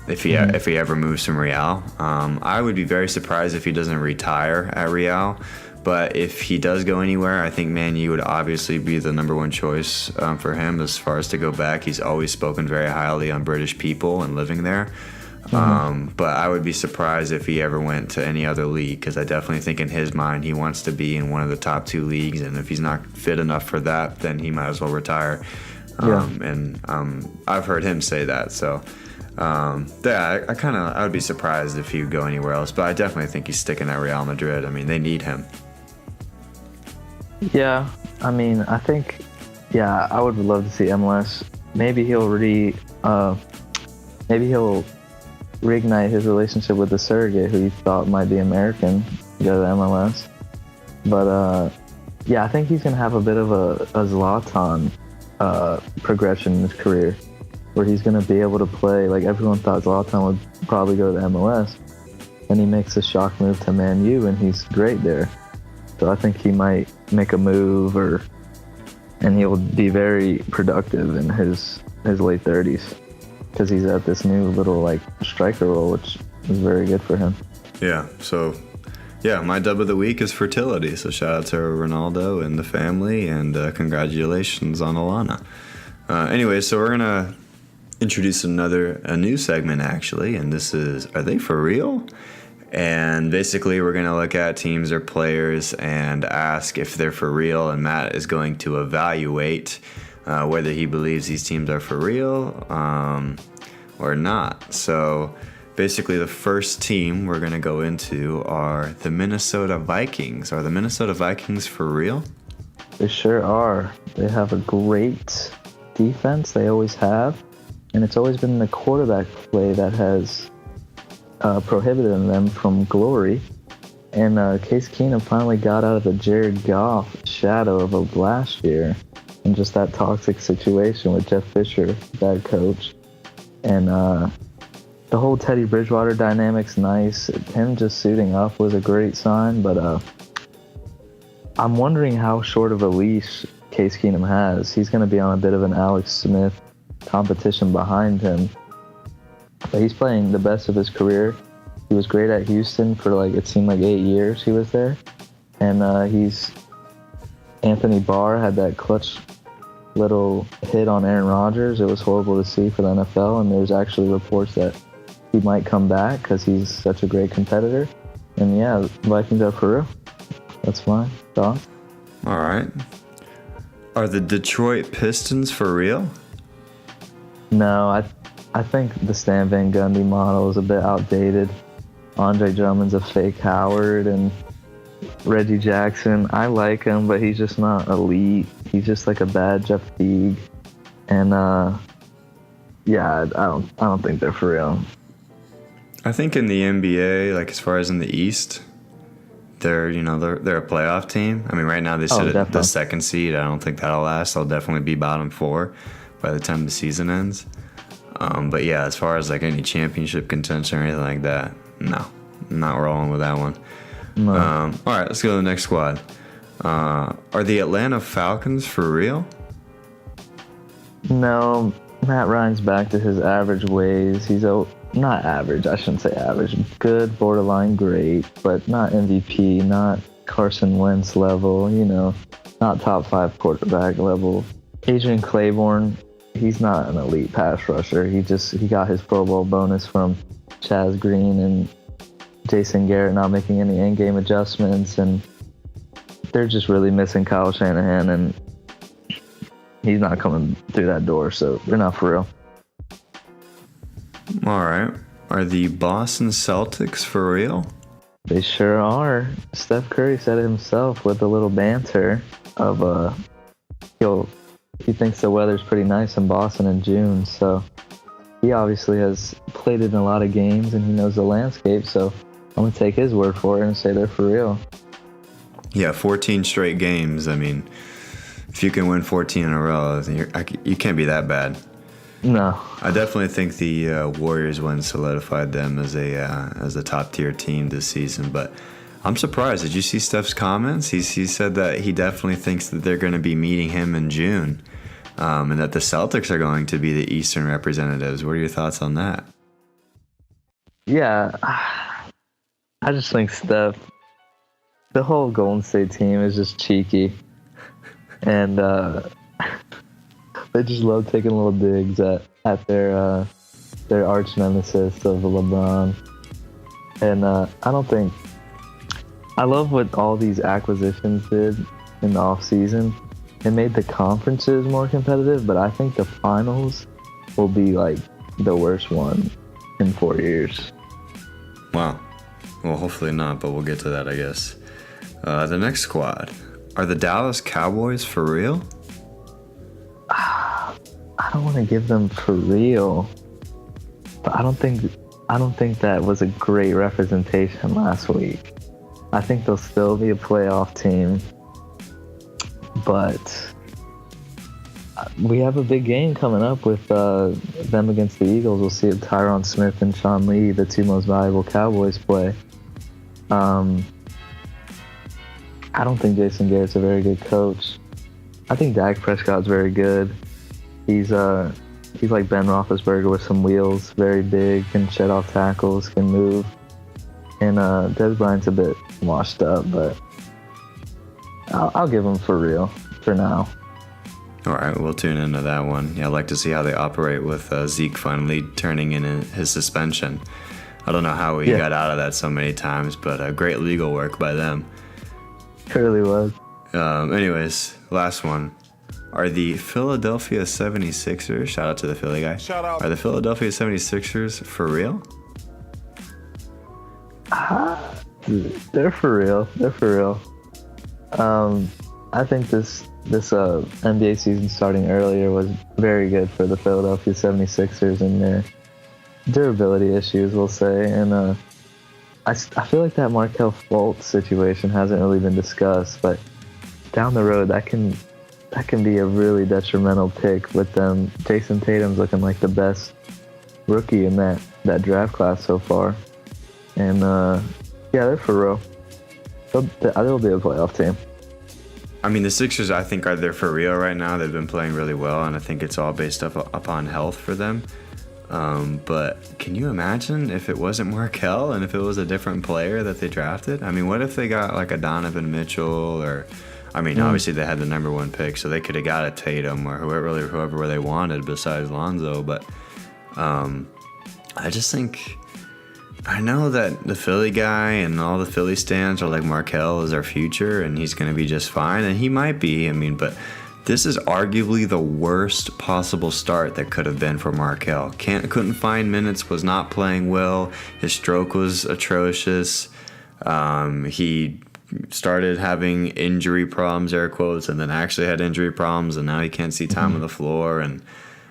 if he ever moves from Real. I would be very surprised if he doesn't retire at Real, but if he does go anywhere, I think Man U would obviously be the number one choice for him as far as to go back. He's always spoken very highly on British people and living there. But I would be surprised if he ever went to any other league, because I definitely think in his mind he wants to be in one of the top 2 leagues, and if he's not fit enough for that, then he might as well retire. And I've heard him say that, so I would be surprised if he would go anywhere else, but I definitely think he's sticking at Real Madrid. I mean, they need him. Yeah, I mean, I think, I would love to see MLS. Maybe he'll reignite his relationship with the surrogate who he thought might be American, go to MLS. But I think he's gonna have a bit of a Zlatan progression in his career, where he's gonna be able to play like everyone thought Zlatan would probably go to the MLS, and he makes a shock move to Man U, and he's great there. So I think he might make a move, and he'll be very productive in his late 30s. Because he's at this new little like striker role, which is very good for him. Yeah. So, my dub of the week is fertility. So shout out to Ronaldo and the family, and congratulations on Alana. Anyway, so we're gonna introduce a new segment actually, and this is Are They For Real? And basically, we're gonna look at teams or players and ask if they're for real, and Matt is going to evaluate. Whether he believes these teams are for real or not. So basically the first team we're going to go into are the Minnesota Vikings. Are the Minnesota Vikings for real? They sure are. They have a great defense. They always have. And it's always been the quarterback play that has prohibited them from glory. And Case Keenum finally got out of the Jared Goff shadow of last year. And just that toxic situation with Jeff Fisher, bad coach. And the whole Teddy Bridgewater dynamic's nice. Him just suiting up was a great sign, but I'm wondering how short of a leash Case Keenum has. He's going to be on a bit of an Alex Smith competition behind him. But he's playing the best of his career. He was great at Houston for it seemed like 8 years he was there. And Anthony Barr had that clutch little hit on Aaron Rodgers. It was horrible to see for the NFL, and there's actually reports that he might come back because he's such a great competitor. And Vikings are for real. That's my thought. All right. Are the Detroit Pistons for real? No, I think the Stan Van Gundy model is a bit outdated. Andre Drummond's a fake Howard, and Reggie Jackson, I like him, but he's just not elite. He's just like a bad Jeff Teague. And I don't think they're for real. I think in the NBA, as far as in the East, they're a playoff team. I mean, right now they sit at the second seed. I don't think that'll last. They'll definitely be bottom 4 by the time the season ends. But as far as any championship contention or anything like that, no, I'm not rolling with that one. No. All right, let's go to the next squad. Are the Atlanta Falcons for real? No, Matt Ryan's back to his average ways. He's not average, I shouldn't say average. Good, borderline great, but not MVP, not Carson Wentz level, not top 5 quarterback level. Adrian Claiborne, he's not an elite pass rusher. He got his Pro Bowl bonus from Chaz Green and Jason Garrett not making any in-game adjustments, and they're just really missing Kyle Shanahan, and he's not coming through that door, so they're not for real. All right. Are the Boston Celtics for real? They sure are. Steph Curry said it himself with a little banter of he thinks the weather's pretty nice in Boston in June, so he obviously has played in a lot of games and he knows the landscape, so I'm going to take his word for it and say they're for real. Yeah, 14 straight games. I mean, if you can win 14 in a row, you can't be that bad. No. I definitely think the Warriors win solidified them as a top-tier team this season, but I'm surprised. Did you see Steph's comments? He said that he definitely thinks that they're going to be meeting him in June, and that the Celtics are going to be the Eastern representatives. What are your thoughts on that? Yeah, I just think Steph, the whole Golden State team is just cheeky, and they just love taking little digs at their arch nemesis of LeBron. And I love what all these acquisitions did in the offseason. It made the conferences more competitive, but I think the finals will be like the worst one in 4 years. Wow. Well, hopefully not, but we'll get to that, I guess. The next squad. Are the Dallas Cowboys for real? I don't want to give them for real, but I don't think that was a great representation last week. I think they'll still be a playoff team, but we have a big game coming up with them against the Eagles. We'll see if Tyron Smith and Sean Lee, the two most valuable Cowboys, play. I don't think Jason Garrett's a very good coach. I think Dak Prescott's very good. He's like Ben Roethlisberger with some wheels, very big, can shed off tackles, can move. And Dez Bryant's a bit washed up, but I'll give him for real for now. All right, we'll tune into that one. Yeah, I'd like to see how they operate with Zeke finally turning in his suspension. I don't know how he got out of that so many times, but great legal work by them. It really was. Anyways, last one. Are the Philadelphia 76ers, shout out to the Philly guy, are the Philadelphia 76ers for real? They're for real. They're for real. I think this NBA season starting earlier was very good for the Philadelphia 76ers and their durability issues, we'll say. And I feel like that Markelle Fultz situation hasn't really been discussed, but down the road that can be a really detrimental pick with them. Jason Tatum's looking like the best rookie in that draft class so far. And yeah, they're for real. They'll be a playoff team. I mean, the Sixers, I think, are there for real right now. They've been playing really well, and I think it's all based upon health for them. But can you imagine if it wasn't Markelle and if it was a different player that they drafted? I mean, what if they got like a Donovan Mitchell or... I mean, obviously they had the number one pick, so they could have got a Tatum or whoever they wanted besides Lonzo. But I just think... I know that the Philly guy and all the Philly stands are like Markelle is our future and he's going to be just fine. And he might be, I mean, but this is arguably the worst possible start that could have been for Markelle. Couldn't find minutes, was not playing well. His stroke was atrocious. He started having injury problems, air quotes, and then actually had injury problems, and now he can't see time on the floor. And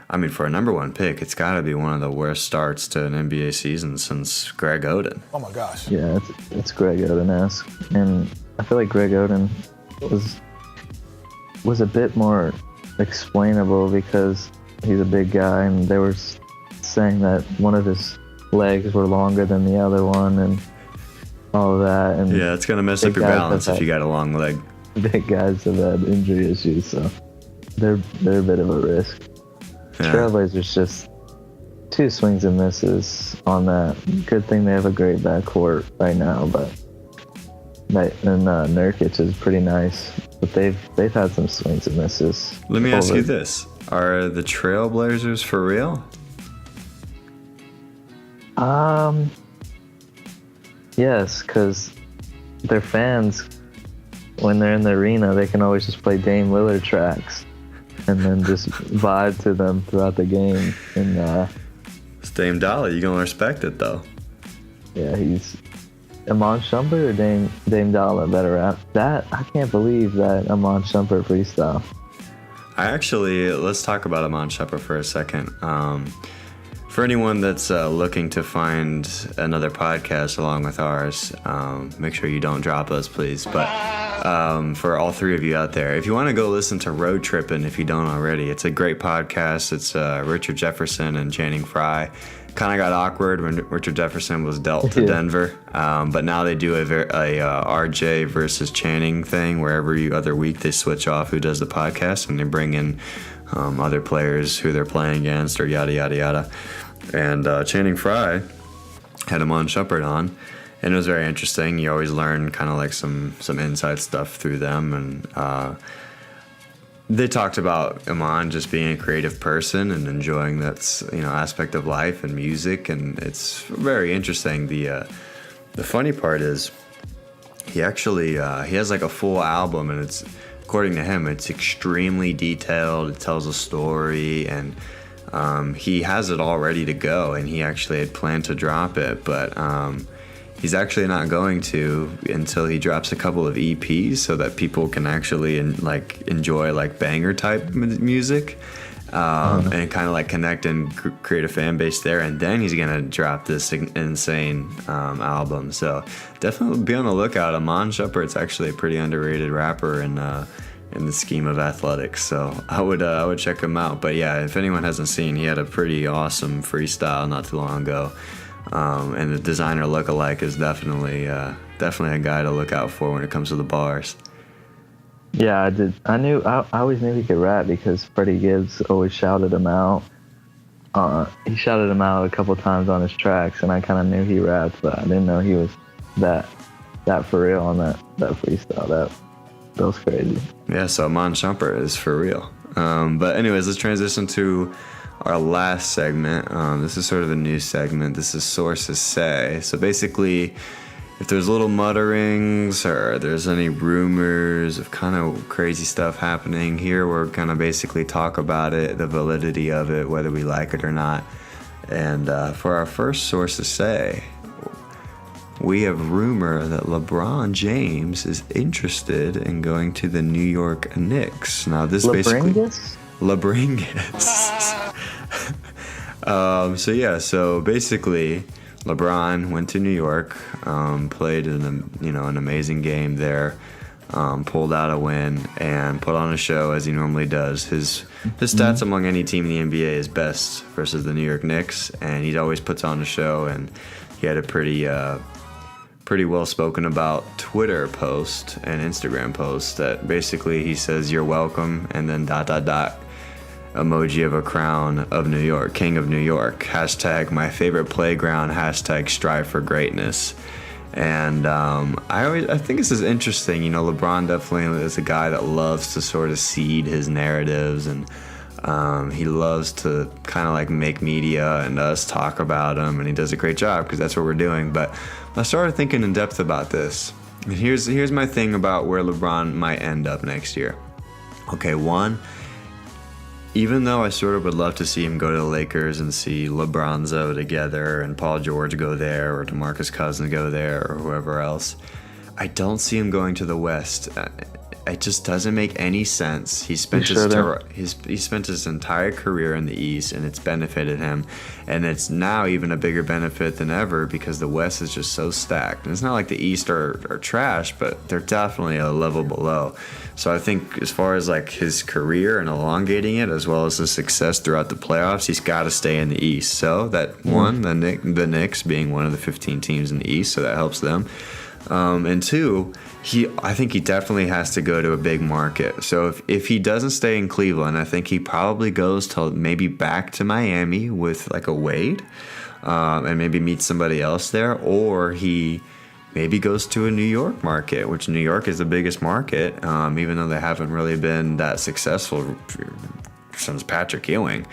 I mean, for a number one pick, it's got to be one of the worst starts to an NBA season since Greg Oden. Oh my gosh. Yeah, it's Greg Oden-esque, and I feel like Greg Oden was a bit more explainable because he's a big guy, and they were saying that one of his legs were longer than the other one, and all of that. And yeah, it's gonna mess up your balance if you got a long leg. Big guys have had injury issues, so they're a bit of a risk. Yeah. Trailblazers just two swings and misses on that. Good thing they have a great backcourt right now, but Nurkic is pretty nice, but they've had some swings and misses. Let me ask you this: are the Trailblazers for real? Yes, because their fans, when they're in the arena, they can always just play Dame Lillard tracks and then just vibe to them throughout the game. And it's Dame Dollar. You gonna respect it though. Yeah, he's Amon Shumpert or Dame Dollar better rap. That I can't believe that Amon Shumpert freestyle. Let's talk about Amon Shumpert for a second. For anyone that's looking to find another podcast along with ours, make sure you don't drop us, please. But for all three of you out there, if you want to go listen to Road Trippin', if you don't already, it's a great podcast. It's Richard Jefferson and Channing Frye. Kind of got awkward when Richard Jefferson was dealt to Denver, but now they do a RJ versus Channing thing where every other week they switch off who does the podcast and they bring in other players who they're playing against or yada yada yada. And Channing Frye had Amon Shumpert on, and it was very interesting. You always learn kind of like some inside stuff through them, and they talked about Amon just being a creative person and enjoying that aspect of life and music, and it's very interesting. The funny part is he actually he has like a full album, and it's, according to him, it's extremely detailed. It tells a story, and he has it all ready to go, and he actually had planned to drop it, but he's actually not going to until he drops a couple of EPs so that people can actually enjoy like banger type music and kind of like connect and create a fan base there, and then he's gonna drop this insane album. So definitely be on the lookout. Amon Shumpert's actually a pretty underrated rapper in the scheme of athletics, so I would check him out. But yeah, if anyone hasn't seen, he had a pretty awesome freestyle not too long ago. And the designer lookalike is definitely a guy to look out for when it comes to the bars. Yeah, I always knew he could rap because Freddie Gibbs always shouted him out. He shouted him out a couple times on his tracks, and I kind of knew he rapped, but I didn't know he was that for real on that freestyle. That was crazy. Yeah, so Amon Shumpert is for real. But anyways, let's transition to our last segment. This is sort of a new segment. This is Sources Say. So basically, if there's little mutterings or there's any rumors of kind of crazy stuff happening here, we're going to basically talk about it, the validity of it, whether we like it or not. And for our first Sources Say, we have rumor that LeBron James is interested in going to the New York Knicks. Now, this LeBringis? So basically, LeBron went to New York, played an amazing game there, pulled out a win, and put on a show as he normally does. His stats among any team in the NBA is best versus the New York Knicks, and he always puts on a show. And he had a pretty well spoken about Twitter post and Instagram post that basically he says you're welcome, and then ... emoji of a crown of New York, King of New York, hashtag my favorite playground, hashtag strive for greatness. And I think this is interesting. LeBron definitely is a guy that loves to sort of seed his narratives, and he loves to kind of like make media and us talk about him, and he does a great job because that's what we're doing. But I started thinking in depth about this, and here's my thing about where LeBron might end up next year. Okay, one, even though I sort of would love to see him go to the Lakers and see LeBronzo together and Paul George go there, or DeMarcus Cousins go there, or whoever else, I don't see him going to the West. It just doesn't make any sense. He spent his entire career in the East, and it's benefited him, and it's now even a bigger benefit than ever because the West is just so stacked. And it's not like the East are trash, but they're definitely a level below. So I think as far as like his career and elongating it, as well as the success throughout the playoffs, he's got to stay in the East. So that one, the Knicks being one of the 15 teams in the East, so that helps them. And two, I think he definitely has to go to a big market. So if he doesn't stay in Cleveland, I think he probably goes to maybe back to Miami with like a Wade, and maybe meets somebody else there, or he maybe goes to a New York market, which New York is the biggest market, even though they haven't really been that successful since Patrick Ewing.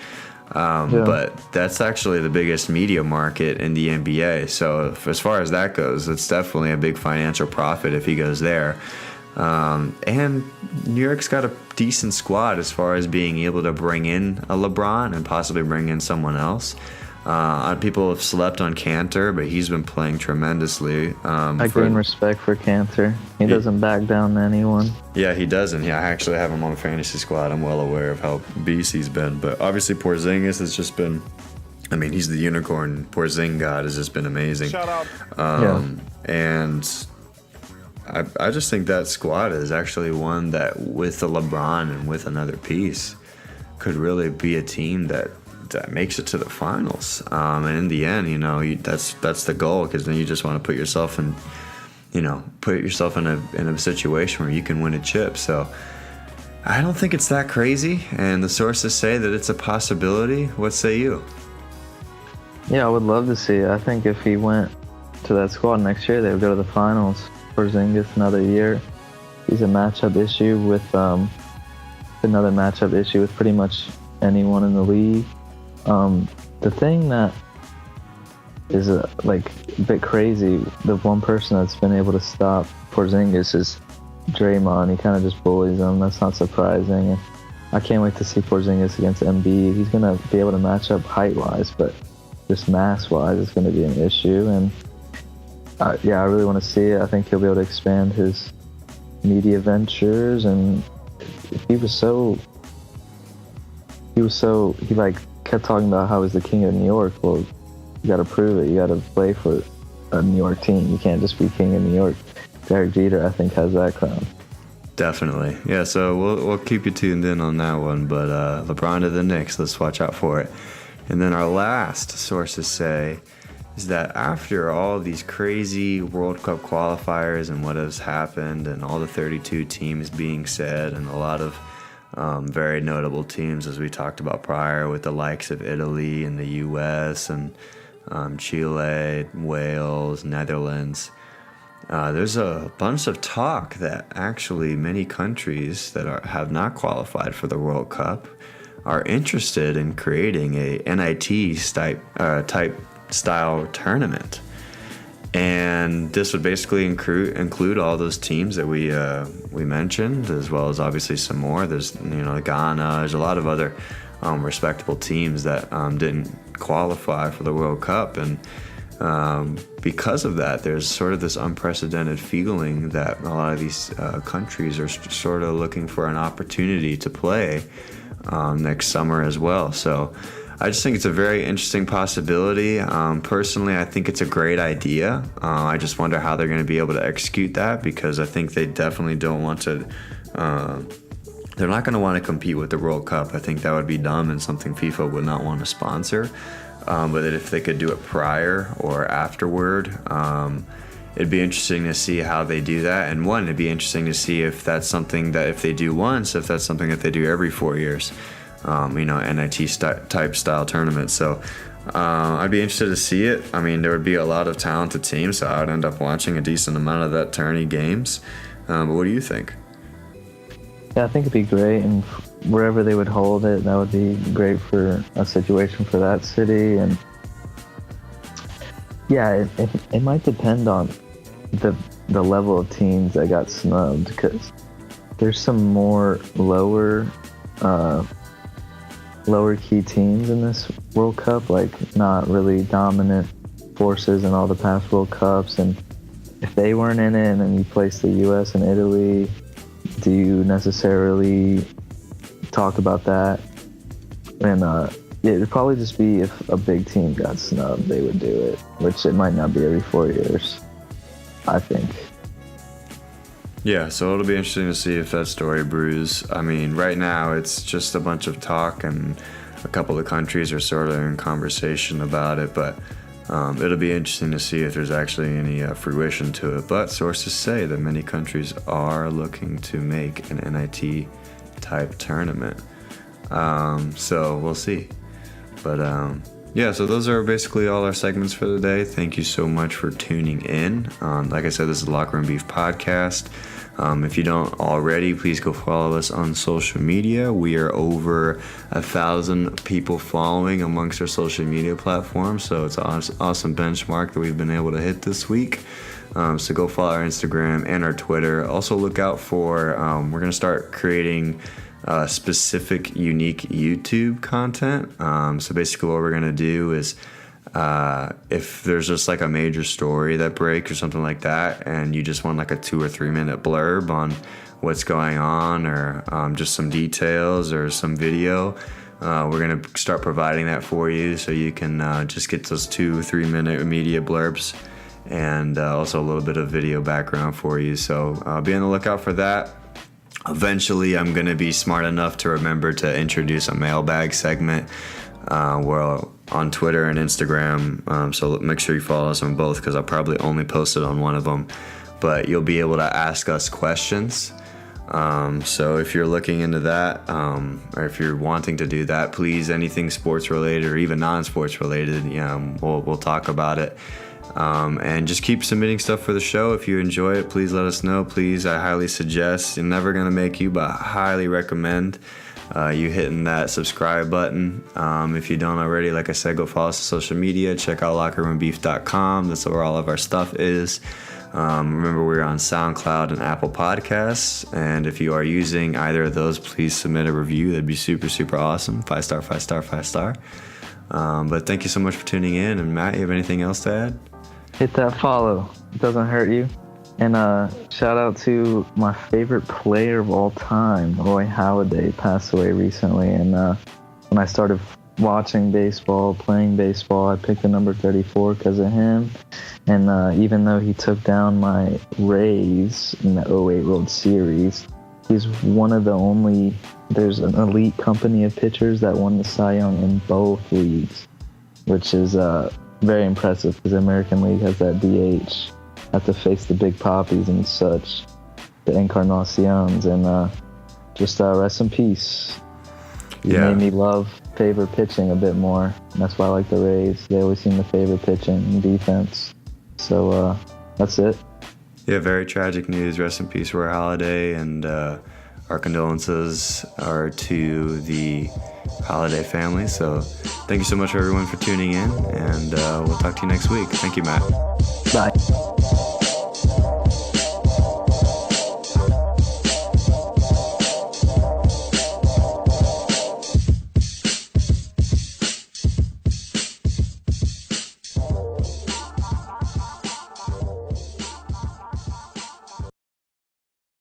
But that's actually the biggest media market in the NBA. So as far as that goes, it's definitely a big financial profit if he goes there. And New York's got a decent squad as far as being able to bring in a LeBron and possibly bring in someone else. People have slept on Cantor, but he's been playing tremendously. I gain respect for Cantor. He doesn't back down to anyone. Yeah, he doesn't. Yeah, I actually have him on the fantasy squad. I'm well aware of how beast he's been. But obviously Porzingis has just been, I mean, he's the unicorn. Porzingis God has just been amazing. Shout out. And I just think that squad is actually one that with the LeBron and with another piece could really be a team that makes it to the finals. And in the end, you know, that's the goal, because then you just want to put yourself in a situation where you can win a chip. So I don't think it's that crazy, and the sources say that it's a possibility. What say you? Yeah, I would love to see it. I think if he went to that squad next year, they would go to the finals. Porzingis another year. He's a matchup issue with pretty much anyone in the league. The thing that is a bit crazy, the one person that's been able to stop Porzingis is Draymond. He kind of just bullies him. That's not surprising. And I can't wait to see Porzingis against Embiid. He's going to be able to match up height-wise, but just mass-wise, it's going to be an issue. And I really want to see it. I think he'll be able to expand his media ventures. And he kept talking about how he's the king of New York. Well, you got to prove it. You got to play for a New York team. You can't just be king of New York. Derek Jeter, I think, has that crown. Definitely. Yeah, so we'll keep you tuned in on that one. But LeBron to the Knicks, let's watch out for it. And then our last sources say is that after all these crazy World Cup qualifiers and what has happened and all the 32 teams being said and a lot of very notable teams, as we talked about prior, with the likes of Italy and the U.S. and Chile, Wales, Netherlands, there's a bunch of talk that actually many countries that have not qualified for the World Cup are interested in creating a NIT type style tournament. And this would basically include all those teams that we mentioned, as well as obviously some more. There's Ghana. There's a lot of other respectable teams that didn't qualify for the World Cup, and because of that, there's sort of this unprecedented feeling that a lot of these countries are sort of looking for an opportunity to play next summer as well. So I just think it's a very interesting possibility. Personally, I think it's a great idea. I just wonder how they're going to be able to execute that, because I think they definitely don't want to. They're not going to want to compete with the World Cup. I think that would be dumb and something FIFA would not want to sponsor. But if they could do it prior or afterward, it'd be interesting to see how they do that. And it'd be interesting to see if that's something that if they do once, if that's something that they do every 4 years. NIT type style tournament. So I'd be interested to see it. I mean, there would be a lot of talented teams, so I would end up watching a decent amount of that tourney games. But what do you think? Yeah, I think it'd be great, and wherever they would hold it, that would be great for a situation for that city. And yeah, it might depend on the level of teams that got snubbed, because there's some more lower key teams in this World Cup, like not really dominant forces in all the past World Cups. And if they weren't in it and then you place the US and Italy, do you necessarily talk about that? And it'd probably just be if a big team got snubbed, they would do it, which it might not be every 4 years, I think. Yeah, so it'll be interesting to see if that story brews. I mean, right now it's just a bunch of talk, and a couple of countries are sort of in conversation about it, but it'll be interesting to see if there's actually any fruition to it. But sources say that many countries are looking to make an NIT type tournament. So we'll see. But Yeah, so those are basically all our segments for the day. Thank you so much for tuning in. Like I said, this is the Locker Room Beef podcast. If you don't already, please go follow us on social media. We are over 1,000 people following amongst our social media platforms, so it's an awesome benchmark that we've been able to hit this week. So go follow our Instagram and our Twitter. Also look out for, we're going to start creating specific, unique YouTube content. So basically what we're going to do is if there's just like a major story that breaks or something like that, and you just want like a 2 or 3 minute blurb on what's going on, or just some details or some video, we're going to start providing that for you, so you can just get those 2 or 3 minute immediate blurbs, and also a little bit of video background for you. So be on the lookout for that. Eventually I'm going to be smart enough to remember to introduce a mailbag segment on Twitter and Instagram, so make sure you follow us on both, because I'll probably only post it on one of them, but you'll be able to ask us questions. So if you're looking into that, or if you're wanting to do that, please, anything sports related or even non-sports related, we'll talk about it. And just keep submitting stuff for the show. If you enjoy it, please let us know. Please, I highly suggest, I'm never going to make you, but I highly recommend you hitting that subscribe button. If you don't already, like I said, go follow us on social media. Check out lockerroombeef.com. That's where all of our stuff is. Remember, we're on SoundCloud and Apple Podcasts. And if you are using either of those, please submit a review. That'd be super, super awesome. 5 star, 5 star, 5 star. But thank you so much for tuning in. And Matt, you have anything else to add? Hit that follow. It doesn't hurt you. And shout out to my favorite player of all time, Roy Halladay, passed away recently. And when I started watching baseball, playing baseball, I picked the number 34 because of him. And even though he took down my Rays in the 08 World Series, he's one of the only, there's an elite company of pitchers that won the Cy Young in both leagues, which is very impressive, because the American League has that DH. Have to face the big poppies and such, the Encarnacions, and just rest in peace. He made me love favorite pitching a bit more. And that's why I like the Rays. They always seem to favor pitching and defense. So that's it. Yeah, very tragic news. Rest in peace, Roy Halladay, and our condolences are to the Halladay family. So thank you so much, everyone, for tuning in, and we'll talk to you next week. Thank you, Matt. Bye.